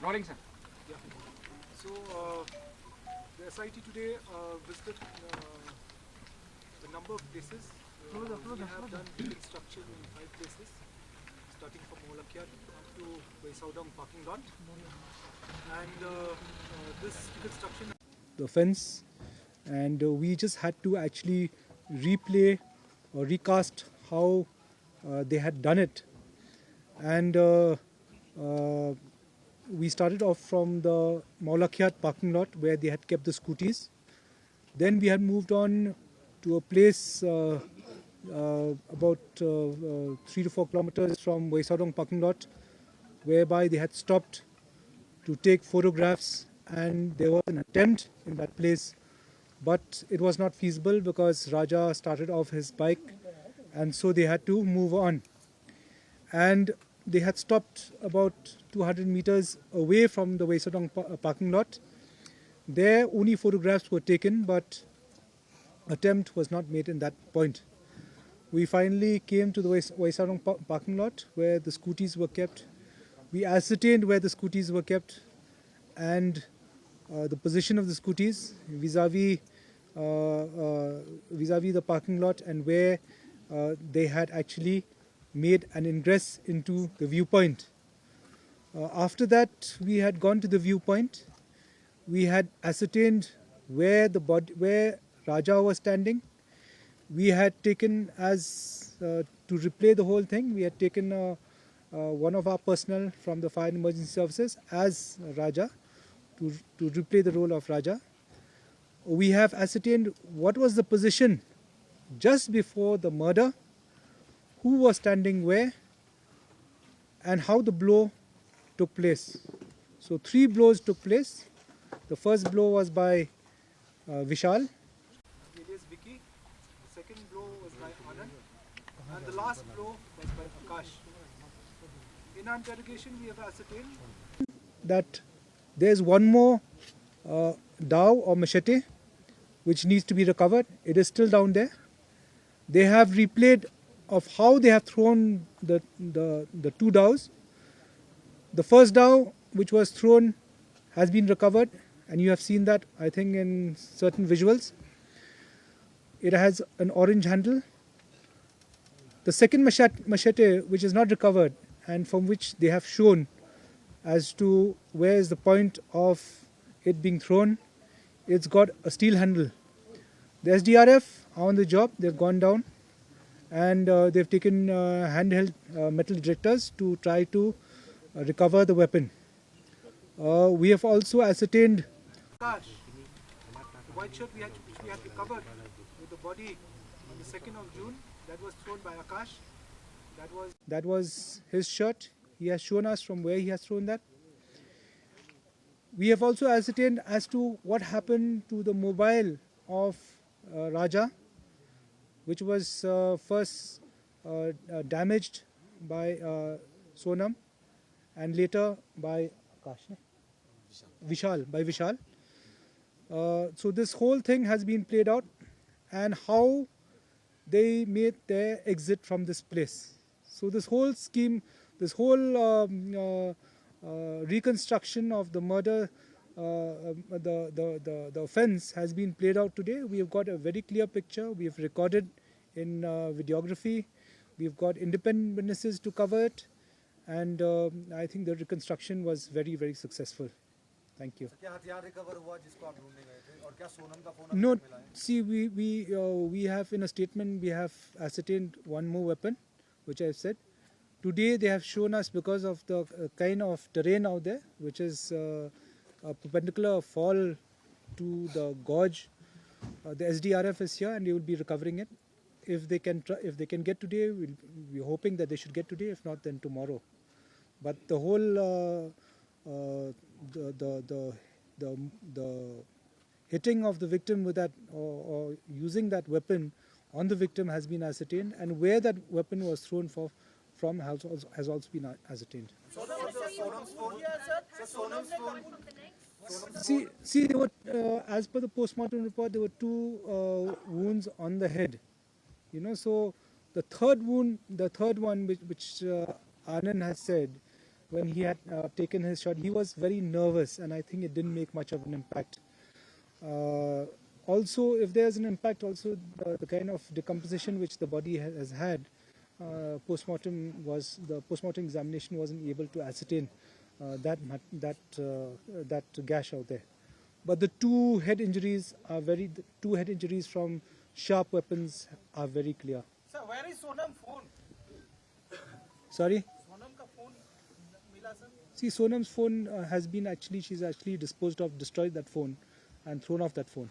Rolling, sir. So, the SIT today visited a number of places. We have done reconstruction in 5 places, starting from Molakyat up to Sonam parking lot. And this reconstruction, the fence, and we just had to actually replay or recast how they had done it. And we started off from the Maulakyat parking lot where they had kept the scooties. Then we had moved on to a place about 3 to 4 kilometers from Waisadong parking lot, whereby they had stopped to take photographs, and there was an attempt in that place, but it was not feasible because Raja started off his bike, and so they had to move on. And they had stopped about 200 meters away from the Waisadong parking lot. There only photographs were taken, but attempt was not made in that point. We finally came to the Waisadong parking lot where the scooties were kept. We ascertained where the scooties were kept and the position of the scooties vis-a-vis the parking lot, and where they had actually made an ingress into the viewpoint. After that, we had gone to the viewpoint. We had ascertained where where Raja was standing. We had taken, as to replay the whole thing, we had taken one of our personnel from the Fire and Emergency Services as Raja to replay the role of Raja. We have ascertained what was the position just before the murder, who was standing where, and how the blow took place. So 3 blows took place. The first blow was by Vishal. Alias Vicky. The second blow was by Anand. And the last blow was by Akash. In our interrogation, we have ascertained that there's one more dao or machete which needs to be recovered. It is still down there. They have replayed of how they have thrown the 2 daos. The first dao which was thrown has been recovered, and you have seen that, I think, in certain visuals. It has an orange handle. The second machete which is not recovered, and from which they have shown as to where is the point of it being thrown, it's got a steel handle. The SDRF are on the job. They've gone down and they've taken handheld metal detectors to try to recover the weapon. We have also ascertained Akash, the white shirt which we had recovered with the body on the 2nd of June, that was thrown by Akash. That was his shirt. He has shown us from where he has thrown that. We have also ascertained as to what happened to the mobile of Raja, which was first damaged by Sonam and later by Vishal. So this whole thing has been played out, and how they made their exit from this place. So this whole scheme, this whole reconstruction of the murder, the offense has been played out today. We have got a very clear picture. We have recorded in videography. We've got independent witnesses to cover it, and I think the reconstruction was very, very successful. Thank you. No, see, we have in a statement, we have ascertained one more weapon, which I said. Today they have shown us, because of the kind of terrain out there, which is a perpendicular fall to the gorge. The SDRF is here and they will be recovering it. If they can get today, we're hoping that they should get today. If not, then tomorrow. But the whole the hitting of the victim with that or using that weapon on the victim has been ascertained, and where that weapon was thrown from has also been ascertained. See, there were, as per the postmortem report, there were 2 wounds on the head. So The third one which Anand has said, when he had taken his shot, he was very nervous, and I think it didn't make much of an impact. Also, if there's an impact, also the kind of decomposition which the body has had, the postmortem examination wasn't able to ascertain that gash out there. But the two head injuries from sharp weapons are very clear. Sir, where is Sonam's phone? Sorry? Sonam ka phone mila, sir? See, Sonam's phone she's actually destroyed that phone and thrown off that phone.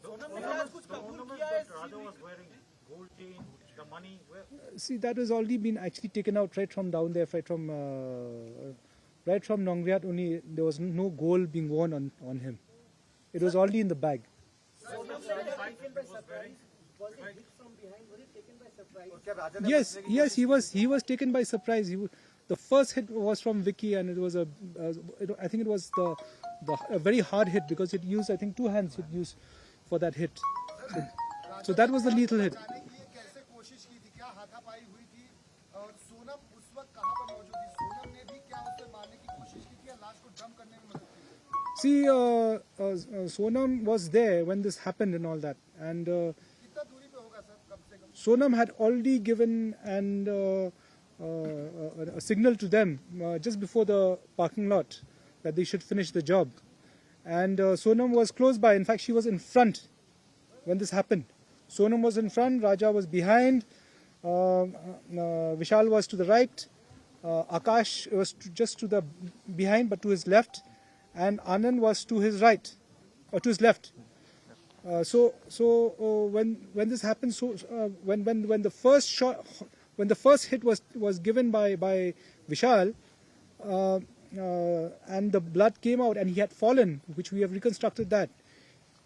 Sonam ne आज कुछ कबूल किया है? Raja was wearing gold chain, the money. See, that has already been actually taken out right from down there, right from Nongriat. Only there was no gold being worn on him. It was already in the bag. Sonam was taken by surprise. Was it hit from behind? Was it taken by surprise? Yes, he was taken by surprise. The first hit was from Vicky, and it was I think it was a very hard hit, because it used, I think, 2 hands it used for that hit. So that was the lethal hit. See, Sonam was there when this happened and all that, and Sonam had already given a signal to them just before the parking lot that they should finish the job. And Sonam was close by. In fact, she was in front when this happened. Sonam was in front, Raja was behind, Vishal was to the right, Akash was just to the behind but to his left, and Anand was to his right, or to his left. When this happened, when the first hit was given by Vishal, and the blood came out and he had fallen, which we have reconstructed that,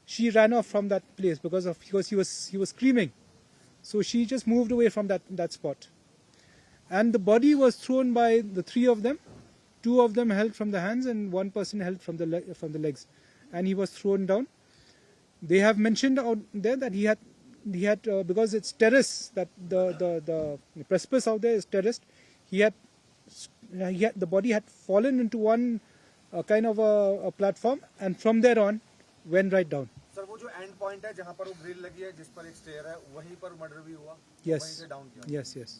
she ran off from that place because he was screaming. So she just moved away from that spot. And the body was thrown by the 3 of them. 2 of them held from the hands and 1 person held from the legs, and he was thrown down. They have mentioned out there that he had because it's terrace, that the precipice out there is terraced. The body had fallen into one kind of a platform, and from there on went right down. Sir, वो जो and point है जहाँ पर वो grill लगी है, जिस पर एक स्टेयर है, वहीं पर मर्डर भी हुआ? Yes. वहीं से डाउन किया? Yes.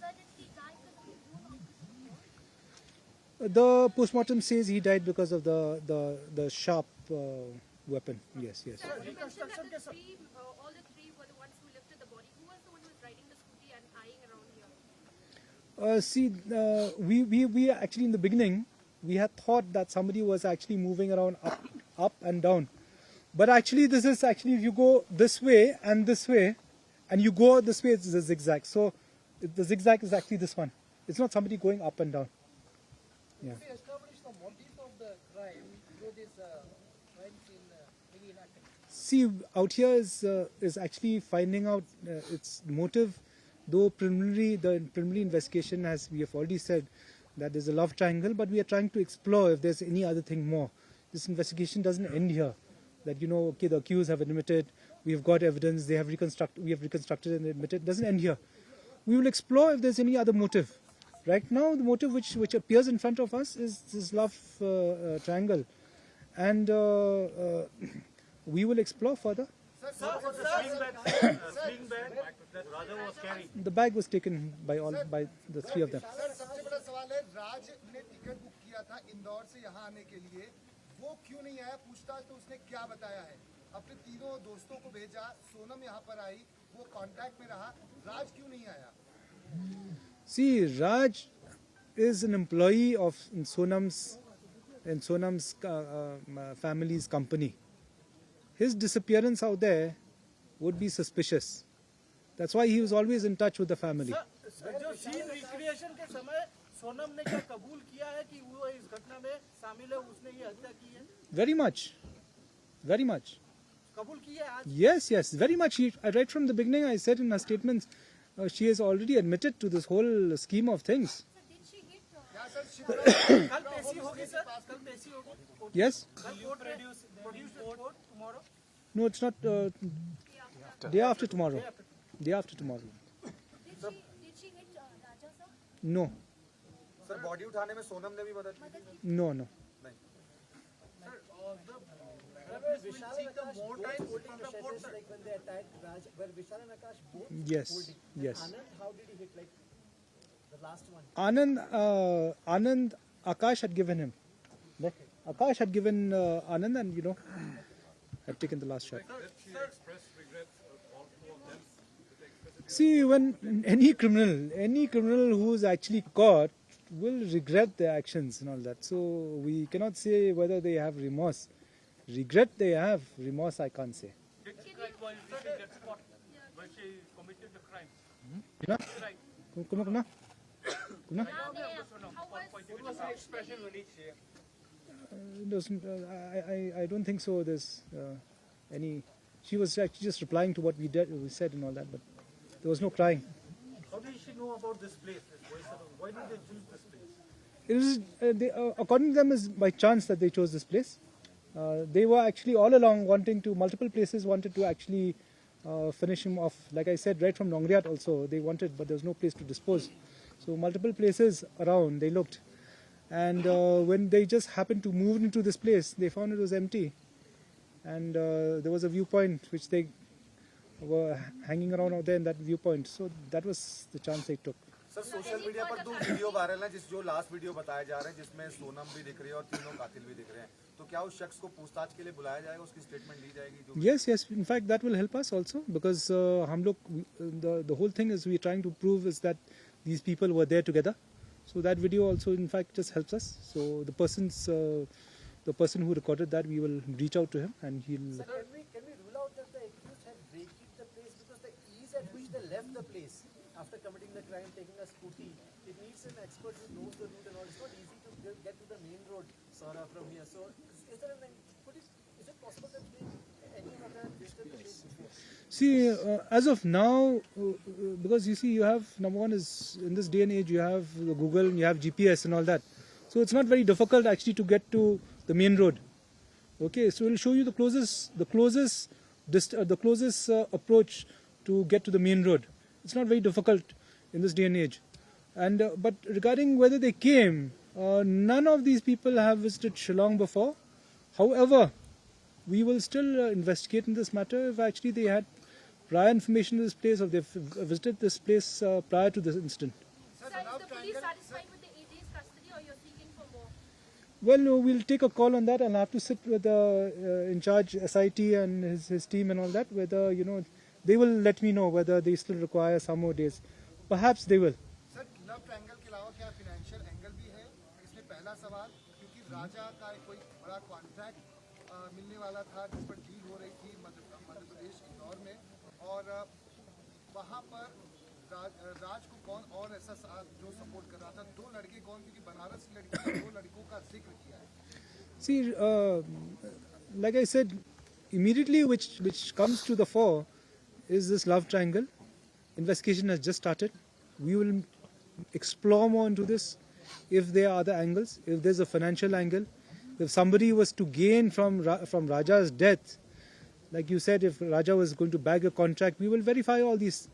The postmortem says he died because of the sharp weapon. Yes. Reconstruction that all the 3 were the ones who lifted the body. Who was the one who was riding the scooty and eyeing around here? We actually, in the beginning, we had thought that somebody was actually moving around up and down. But actually, this is actually, if you go this way, and you go this way, it's a zigzag. So the zigzag is actually this one. It's not somebody going up and down. Yeah. We established the motive of the crime through this crime scene reenactment. See, out here is actually finding out its motive. Though the preliminary investigation, as we have already said, that there's a love triangle, but we are trying to explore if there's any other thing more. This investigation doesn't end here. That, okay, the accused have admitted, we have got evidence, we have reconstructed and admitted. It doesn't end here. We will explore if there's any other motive. Right now, the motive which appears in front of us is this love triangle, and we will explore further. Sling bag that Raja was carrying. The bag was taken by the 3 of them. Sir, सबसे बड़ा सवाल है, राज ने ticket book किया था इंदौर से यहाँ आने के लिए, वो क्यों नहीं आया? पूछताछ तो उसने क्या बताया है? अपने 3 दोस्तों को भेजा, सोनम यहाँ पर आई, वो कांटेक्ट में रहा, राज क्यों नहीं आया? See, Raj is an employee of Sonam's family's company. His disappearance out there would be suspicious. That's why he was always in touch with the family. जो सीन रिक्रिएशन के समय सोनम ने क्या कबूल किया है कि वो इस घटना में शामिल है, उसने ये हत्या की है? Very much. कबूल किया है आज? Yes, very much. Right from the beginning, I said in her statements, she has already admitted to this whole scheme of things. So did she hit? कल पेशी होगी सर? कल पेशी होगी? Yes? कल court produce report tomorrow? No, it's not. Day after tomorrow. Day after tomorrow. Did she No, sir body उठाने में सोनम ने भी मदद की थी? no, no. Vishal and Akash both holding machetes like when they attacked Raj, were Vishal and Akash both Yes, holding? yes. Anand, how did he hit like the last one? Anand, Akash had given him. Like, Akash had given Anand, and had taken the last shot. See, when any criminal who is actually caught will regret their actions and all that. So we cannot say whether they have remorse. Regret they have, remorse I can't say. Did she cry while reaching that spot when she committed the crime? Kuna? Right. Kuna? Kuna? What was her expression when he cheered? I don't think so. There's any. She was actually just replying to what we said and all that, but there was no crying. How did she know about this place? Why did they choose this place? It was, according to them, is by chance that they chose this place. They were actually all along wanted to actually finish him off. Like I said, right from Nongriat also they wanted, but there was no place to dispose. So multiple places around they looked, and when they just happened to move into this place, they found it was empty, and there was a viewpoint which they were hanging around out there in that viewpoint. So that was the chance they took. Sir social media पर 2 video viral हैं जो last video बताया जा रहे हैं जिसमें सोनम भी दिख रही है और तीनों कातिल भी दिख रहे हैं, तो क्या उस शख्स को पूछताछ के लिए बुलाया जाएगा, उसकी स्टेटमेंट ली जाएगी? Yes. In fact, that will help us also because the whole thing is we're trying to prove is that these people were there together. So that video also, in fact, just helps us. So the person who recorded that, we will reach out to him and he'll. Sir, can we rule out that the accused had vacated the place because the ease at which they left the place after committing the crime, taking a scooty, it needs an expert who knows the route and all. It's not easy to get to the main road, Sora, from here. So is there is it possible that any other visited the place before? See, as of now, because you see, you have, number one is, in this day and age, you have the Google, you have GPS and all that. So it's not very difficult actually to get to the main road. Okay, so we'll show you the closest approach to get to the main road. It's not very difficult in this day and age. And but regarding whether they came, none of these people have visited Shillong before. However, we will still investigate in this matter if actually they had prior information to this place or they've visited this place prior to this incident. Sir, is the police satisfied with the AG's custody or you're seeking for more? Well, no, we'll take a call on that. I'll have to sit with the in charge SIT and his team and all that. Whether they will let me know whether they still require some more days. Perhaps they will. Sir love triangle के अलावा क्या financial angle भी है इसमें? पहला सवाल, क्योंकि राजा का कोई बड़ा कॉन्ट्रैक्ट मिलने वाला था जिस पर डील हो रही थी मध्य प्रदेश इंदौर में, और वहाँ पर राज को कौन और ऐसा जो सपोर्ट कर रहा था? 2 लड़के कौन? क्योंकि बनारस की लड़की ने 2 लड़कों का जिक्र किया है. See, like I said, immediately which comes to the fore is this love triangle. Investigation has just started. We will explore more into this. If there are other angles, if there's a financial angle, if somebody was to gain from Raja's death, like you said, if Raja was going to bag a contract, we will verify all these.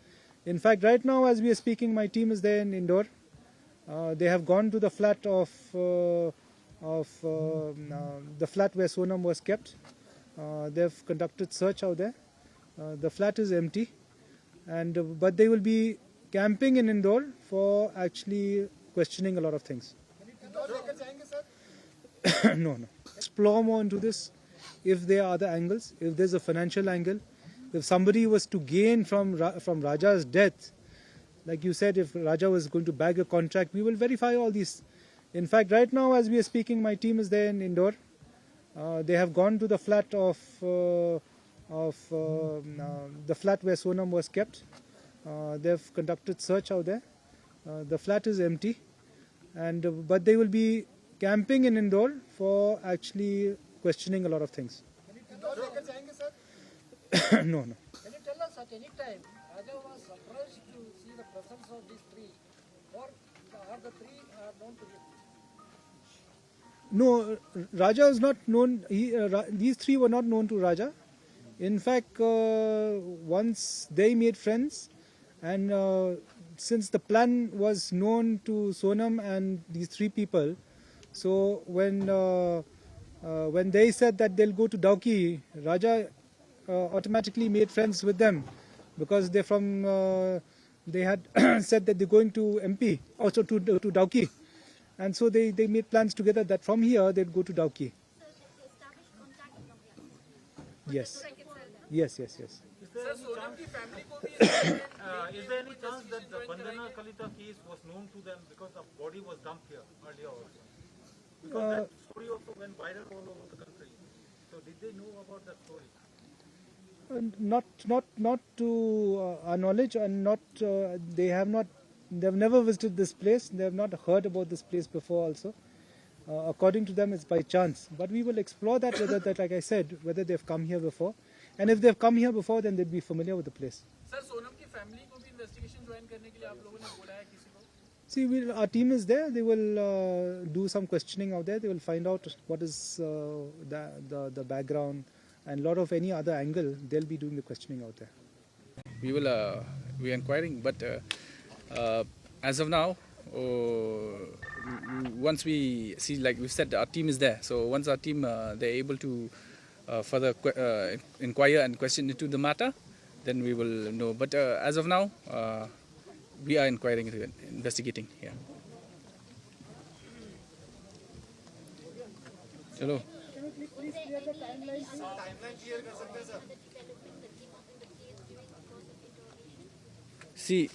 In fact, right now as we are speaking, my team is there in Indore. They have gone to the flat of the flat where Sonam was kept. They've conducted search out there. The flat is empty, but they will be camping in Indore for actually questioning a lot of things. Indore लेकर जाएंगे sir? No. Explore more into this. If there are other angles, if there's a financial angle, if somebody was to gain from Raja's death, like you said, if Raja was going to bag a contract, we will verify all these. In fact, right now as we are speaking, my team is there in Indore. They have gone to the flat of the flat where Sonam was kept. They've conducted search out there. The flat is empty, but they will be camping in Indore for actually questioning a lot of things. Indore लेकर जाएंगे sir? No. Can you tell us at any time Raja was surprised to see the presence of these 3, or are the 3 known to him? No, Raja was not known. These 3 were not known to Raja. In fact, once they made friends, and since the plan was known to Sonam and these three people, so when they said that they'll go to Dauki, Raja automatically made friends with them because they're from. They had said that they're going to MP, also to Dauki, and so they made plans together that from here they'd go to Dauki. established contact from here. Yes, Trek itself. yes, yes, yes. Is there any chance that the Bandhana Kalita case was known to them because the body was dumped here earlier also? Because that story also went viral all over the country. So did they know about that story? Not to our knowledge, and not they've never visited this place. They have not heard about this place before. Also, according to them, it's by chance. But we will explore that whether that, like I said, whether they've come here before, and if they've come here before, then they'd be familiar with the place. Sir Sonam की family को भी investigation join करने के लिए आप लोगों ने बोला है किसी को? See, our team is there. They will do some questioning out there. They will find out what is the background and a lot of any other angle. They'll be doing the questioning out there. We will we are inquiring, but as of now, once we see, like we said, our team is there. So once our team they're able to further inquire and question into the matter, then we will know. But as of now, we are inquiring, investigating. Yeah. Hello. See,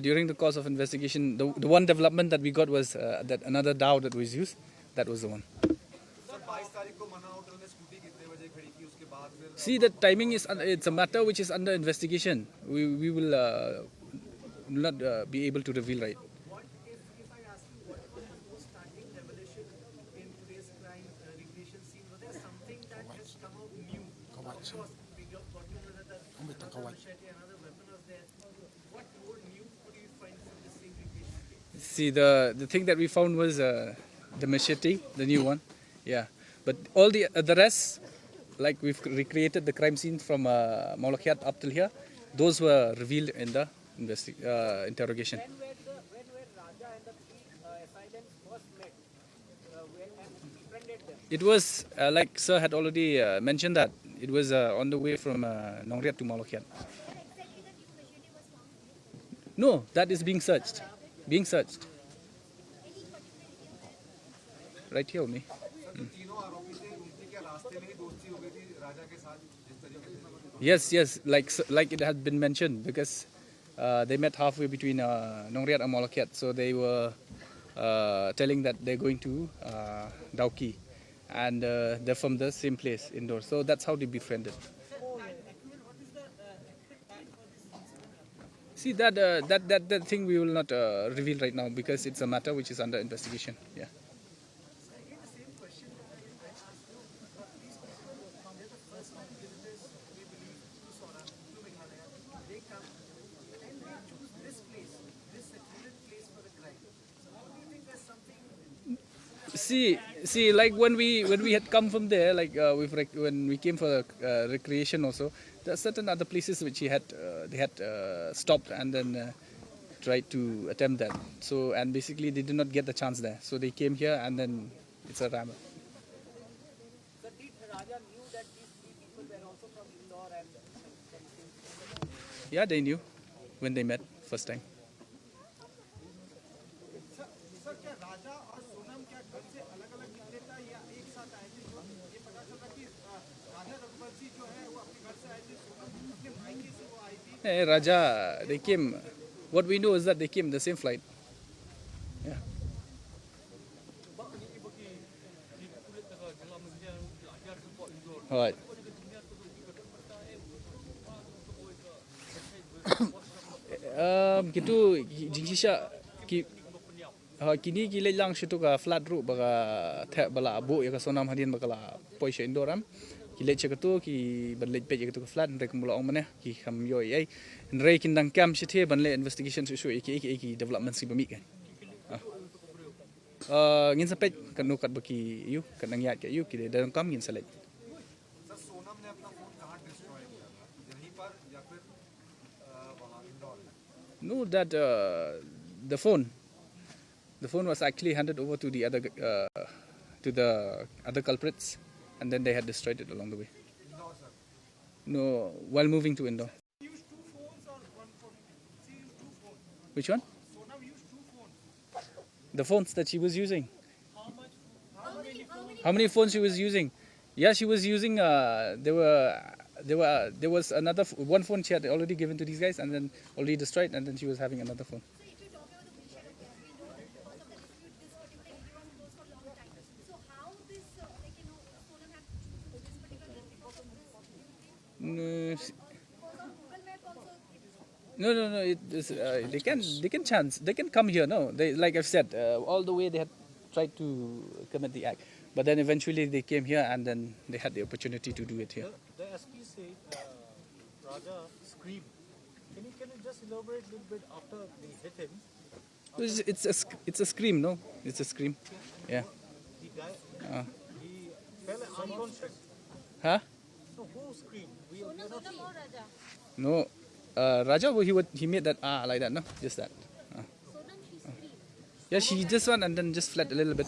during the course of investigation, the one development that we got was that another dhow that was used. That was the one. See, the timing is it's a matter which is under investigation. We will not be able to reveal right. What if I ask you, what was the post-starting demolition in today's crime recreation scene? Was there something that has come out new? Of course, we got to know that another machete, another weapon was there. What more new could you find from the same recreation case? See, the thing that we found was the machete, the new one. Yeah, but all the rest, like we've recreated the crime scene from Maulakiat up till here, those were revealed in the interrogation. When were Raja and the three assailants first met and befriended them? It was, like Sir had already mentioned, that it was on the way from Nongriat to Maulakiat. No, that is being searched. Being searched. Right here only. Yes, like it had been mentioned, because they met halfway between Nongriat and Maulakiat, so they were telling that they're going to Dauki, and they're from the same place, indoors. So that's how they befriended. See, that thing we will not reveal right now, because it's a matter which is under investigation. Yeah. See, like when we had come from there, like when we came for recreation also, there are certain other places which they had stopped and then tried to attempt that. So, and basically they did not get the chance there. So they came here, and then it's a rammer. So did Raja knew that these three people were also from Indore and Yeah, they knew when they met first time. Sir क्या राजा और सोनम क्या घर से अलग-अलग निकले था या एक साथ आए थे? ये पता चला कि राजा रघुवंशी जो है वो अपने घर से आए थे, सोनम अपने मायके से वो आई थी. Hey, Raja, they came. What we know is that they came the same flight. Yeah. Alright. Gitu jingsisha kini gilay lang siya to ka flat root baka bala abu ya ka Sonam hadian bakala poisha indoram kilay siya to ki banlay pe ya to ka flat ndre kumula ong mana ki kam yo ay ndre kindang kam siya the banlay investigation su iki development si bami kan ngin sa pe kanu kat baki yu kanang yat ke yu ki dalam kam ngin sa lay sir Sonam ने अपना phone कहाँ destroy किया था, यहीं पर या फिर वहाँ इंदौर में? No, that the phone was actually handed over to the other culprits, and then they had destroyed it along the way. No, while moving to Indore. Which one? The phones that she was using. How many phones she was using? Yeah, she was using. There was another one phone she had already given to these guys, and then already destroyed, and then she was having another phone. So if you talk about the patient of gas, we know because of the dispute, this particular area was closed for a long time. So how this, Sonam has chosen this particular lane because of this? No, Because on Google Map also, no. They can come here. No, they, like I've said, all the way they had tried to commit the act, but then eventually they came here, and then they had the opportunity to do it here. The SP said Raja screamed. Can you just elaborate a little bit after they hit him? It's a scream, no? It's a scream. Yeah. He died. He fell unconscious. Huh? So who screamed? We are not Sonam or Raja? No. Raja, he made that like that, no? Just that. Sonam, she screamed. Yeah, she just went and then just fled a little bit.